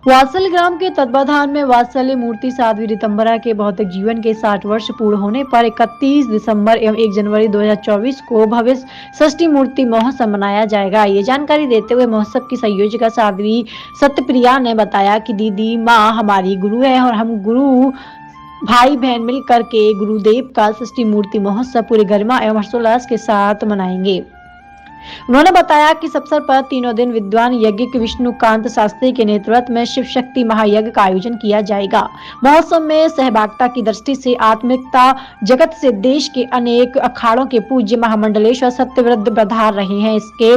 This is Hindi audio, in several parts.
वात्सल्य ग्राम के तत्वाधान में वात्सल्य मूर्ति साध्वी ऋतंभरा के भौतिक जीवन के 60 वर्ष पूर्ण होने पर 31 दिसंबर एवं 1 जनवरी 2024 को भव्य षष्ठी मूर्ति महोत्सव मनाया जाएगा। ये जानकारी देते हुए महोत्सव की संयोजिका साध्वी सत्यप्रिया ने बताया कि दीदी माँ हमारी गुरु है और हम गुरु भाई बहन मिलकर के गुरुदेव का षष्ठी मूर्ति महोत्सव पूरी गरिमा एवं हर्षोल्लास के साथ मनाएंगे। उन्होंने बताया कि इस अवसर पर तीनों दिन विद्वान यज्ञिक विष्णुकांत शास्त्री के नेतृत्व में शिव शक्ति महायज्ञ का आयोजन किया जाएगा। महोत्सव में सहभागिता की दृष्टि से आत्मिकता जगत से देश के अनेक अखाड़ों के पूज्य महामंडलेश्वर सत्यव्रत पधार रहे हैं। इसके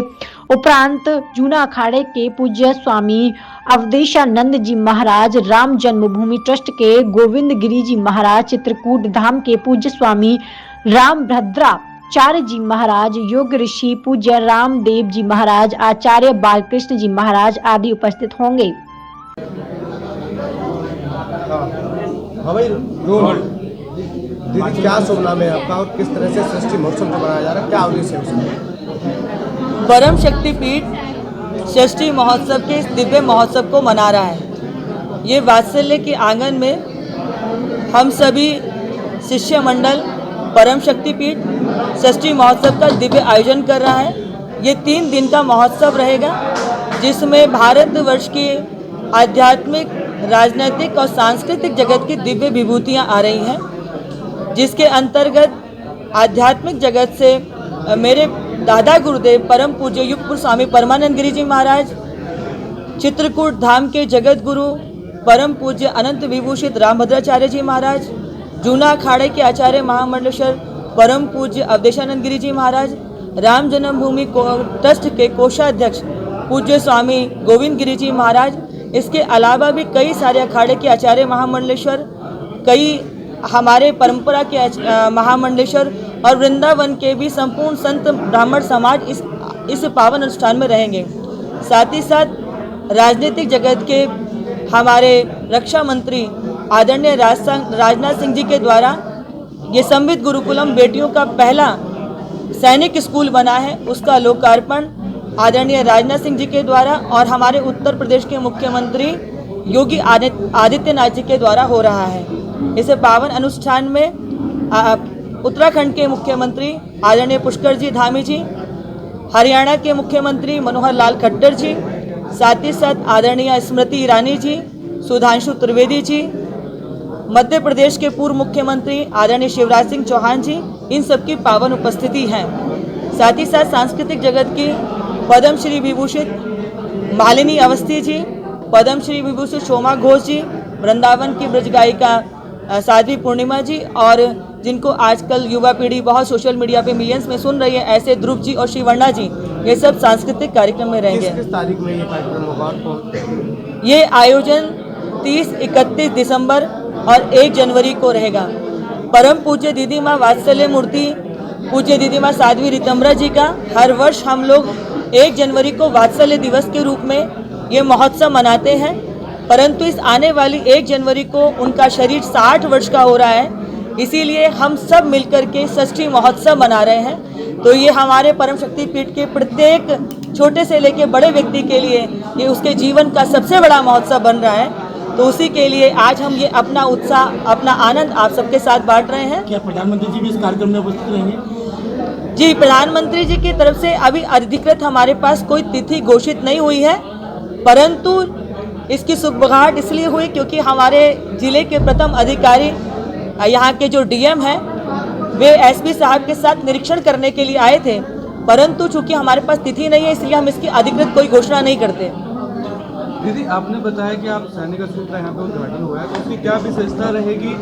उपरांत जूना अखाड़े के पूज्य स्वामी अवधेशानंद जी महाराज, राम जन्मभूमि ट्रस्ट के गोविंद गिरी जी महाराज, चित्रकूट धाम के पूज्य स्वामी राम भद्रा आचार्य जी महाराज, योग ऋषि पूज्य रामदेव जी महाराज, आचार्य बालकृष्ण जी महाराज आदि उपस्थित होंगे। हाँ भाई, दीदी क्या शुभ नाम है आपका और किस तरह से षष्ठी महोत्सव मनाया जा रहा है, क्या उद्देश्य है उसमें? परम शक्तिपीठ षष्ठी महोत्सव के इस दिव्य महोत्सव को मना रहा है। ये वात्सल्य के आंगन में हम सभी शिष्य मंडल परम शक्तिपीठ षष्ठी महोत्सव का दिव्य आयोजन कर रहा है। ये 3 दिन का महोत्सव रहेगा जिसमें भारतवर्ष की आध्यात्मिक, राजनीतिक और सांस्कृतिक जगत की दिव्य विभूतियाँ आ रही हैं, जिसके अंतर्गत आध्यात्मिक जगत से मेरे दादा गुरुदेव परम पूज्य युगपुर स्वामी परमानंद गिरी जी महाराज, चित्रकूट धाम के जगत गुरु परम पूज्य अनंत विभूषित रामभद्राचार्य जी महाराज, जूना अखाड़े के आचार्य महामंडलेश्वर परम पूज्य अवधेशानंद गिरी जी महाराज, राम जन्मभूमि ट्रस्ट के कोषाध्यक्ष पूज्य स्वामी गोविंद गिरी जी महाराज, इसके अलावा भी कई सारे अखाड़े के आचार्य महामंडलेश्वर, कई हमारे परंपरा के महामंडलेश्वर और वृंदावन के भी संपूर्ण संत ब्राह्मण समाज इस पावन अनुष्ठान में रहेंगे। साथ ही साथ राजनीतिक जगत के हमारे रक्षा मंत्री आदरणीय राजनाथ सिंह जी के द्वारा ये संवित गुरुकुलम बेटियों का पहला सैनिक स्कूल बना है, उसका लोकार्पण आदरणीय राजनाथ सिंह जी के द्वारा और हमारे उत्तर प्रदेश के मुख्यमंत्री योगी आदित्यनाथ जी के द्वारा हो रहा है। इस पावन अनुष्ठान में उत्तराखंड के मुख्यमंत्री आदरणीय पुष्कर जी धामी जी, हरियाणा के मुख्यमंत्री मनोहर लाल खट्टर जी, साथ ही साथ आदरणीय स्मृति ईरानी जी, सुधांशु त्रिवेदी जी, मध्य प्रदेश के पूर्व मुख्यमंत्री आदरणीय शिवराज सिंह चौहान जी, इन सबकी पावन उपस्थिति है। साथ ही साथ सांस्कृतिक जगत की पद्मश्री विभूषित मालिनी अवस्थी जी, पद्मश्री विभूषित शोमा घोष जी, वृंदावन की ब्रज गायिका साध्वी पूर्णिमा जी और जिनको आजकल युवा पीढ़ी बहुत सोशल मीडिया पे मिलियंस में सुन रही है, ऐसे ध्रुव जी और शिवर्णा जी, ये सब सांस्कृतिक कार्यक्रम में रहेंगे। किस तारीख में ये कार्यक्रम होगा? ये आयोजन 30, 31 दिसंबर और 1 जनवरी को रहेगा। परम पूज्य दीदी माँ वात्सल्य मूर्ति पूज्य दीदी माँ साध्वी ऋतंभरा जी का हर वर्ष हम लोग 1 जनवरी को वात्सल्य दिवस के रूप में ये महोत्सव मनाते हैं, परंतु इस आने वाली 1 जनवरी को उनका शरीर 60 वर्ष का हो रहा है, इसीलिए हम सब मिलकर के षष्ठी महोत्सव मना रहे हैं। तो ये हमारे परम शक्ति पीठ के प्रत्येक छोटे से लेके बड़े व्यक्ति के लिए ये उसके जीवन का सबसे बड़ा महोत्सव बन रहा है। तो उसी के लिए आज हम ये अपना उत्साह, अपना आनंद आप सबके साथ बांट रहे हैं। क्या प्रधानमंत्री जी भी इस कार्यक्रम में उपस्थित रहेंगे? जी, प्रधानमंत्री जी की तरफ से अभी अधिकृत हमारे पास कोई तिथि घोषित नहीं हुई है, परंतु इसकी सुगबुगाहट इसलिए हुई क्योंकि हमारे जिले के प्रथम अधिकारी यहाँ के जो डीएम हैं वे एसपी साहब के साथ निरीक्षण करने के लिए आए थे, परंतु चूंकि हमारे पास तिथि नहीं है इसलिए हम इसकी अधिकृत कोई घोषणा नहीं करते। दीदी, आपने बताया कि आप सैनिक स्कूल का यहाँ पे उद्घाटन हुआ है, तो उसकी क्या विशेषता रहेगी?